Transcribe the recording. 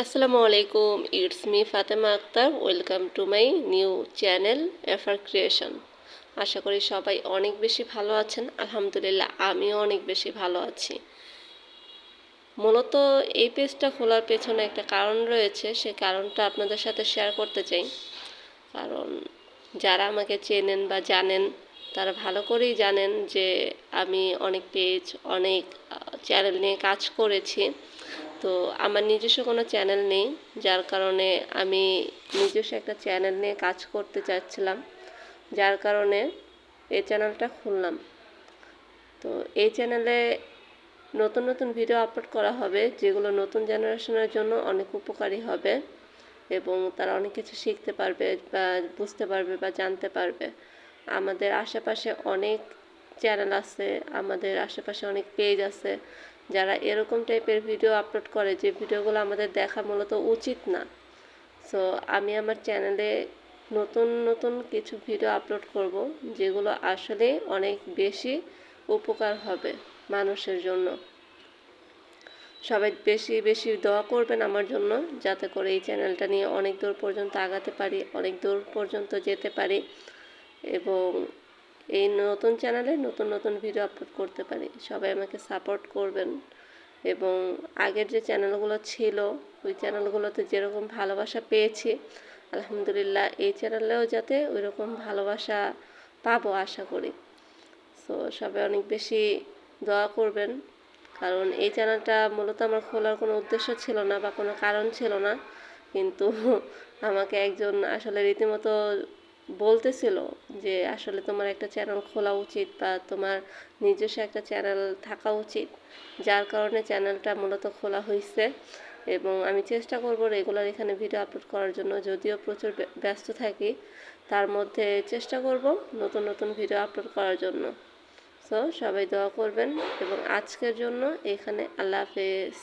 আসসালামু আলাইকুম, it's me Fatema Akter. Welcome to my new channel FR Creation. আশা করি সবাই অনেক বেশি ভালো আছেন। আলহামদুলিল্লাহ, আমিও অনেক বেশি ভালো আছি। মূলত এই পেজটা খোলার পেছনে একটা কারণ রয়েছে, সেই কারণটা আপনাদের সাথে শেয়ার করতে চাই। কারণ যারা আমাকে চেনেন বা জানেন তারা ভালো করেই জানেন যে আমি অনেক পেজ, অনেক চ্যানেল নিয়ে কাজ করেছি। তো আমার নিজস্ব কোনো চ্যানেল নেই, যার কারণে আমি নিজস্ব একটা চ্যানেল নিয়ে কাজ করতে চাচ্ছিলাম, যার কারণে এই চ্যানেলটা খুললাম। তো এই চ্যানেলে নতুন নতুন ভিডিও আপলোড করা হবে, যেগুলো নতুন জেনারেশনের জন্য অনেক উপকারী হবে এবং তারা অনেক কিছু শিখতে পারবে বা বুঝতে পারবে বা জানতে পারবে। আমাদের আশেপাশে অনেক চ্যানেল আছে, আমাদের আশেপাশে অনেক পেজ আছে যারা এরকম টাইপের ভিডিও আপলোড করে যে ভিডিওগুলো আমাদের দেখা মূলত উচিত না। সো আমি আমার চ্যানেলে নতুন নতুন কিছু ভিডিও আপলোড করব, যেগুলো আসলে অনেক বেশি উপকার হবে মানুষের জন্য। সবাই বেশি বেশি দোয়া করবেন আমার জন্য, যাতে করে এই চ্যানেলটা নিয়ে অনেক দূর পর্যন্ত আগাতে পারি, অনেক দূর পর্যন্ত যেতে পারি এবং এই নতুন চ্যানেলে নতুন নতুন ভিডিও আপলোড করতে পারি। সবাই আমাকে সাপোর্ট করবেন এবং আগের যে চ্যানেলগুলো ছিল ওই চ্যানেলগুলোতে যেরকম ভালোবাসা পেয়েছি, আলহামদুলিল্লাহ এই চ্যানেলেও যাতে ওই রকম ভালোবাসা পাবো আশা করি। সো সবাই অনেক বেশি দোয়া করবেন, কারণ এই চ্যানেলটা মূলত আমার খোলার কোনো উদ্দেশ্য ছিল না বা কোনো কারণ ছিল না, কিন্তু আমাকে একজন আসলে রীতিমতো বলতেছিল যে আসলে তোমার একটা চ্যানেল খোলা উচিত বা তোমার নিজস্ব একটা চ্যানেল থাকা উচিত, যার কারণে চ্যানেলটা মূলত খোলা হয়েছে। এবং আমি চেষ্টা করব রেগুলার এখানে ভিডিও আপলোড করার জন্য, যদিও প্রচুর ব্যস্ত থাকি, তার মধ্যে চেষ্টা করব নতুন নতুন ভিডিও আপলোড করার জন্য। সো সবাই দোয়া করবেন এবং আজকের জন্য এখানে আল্লাহ হাফেজ।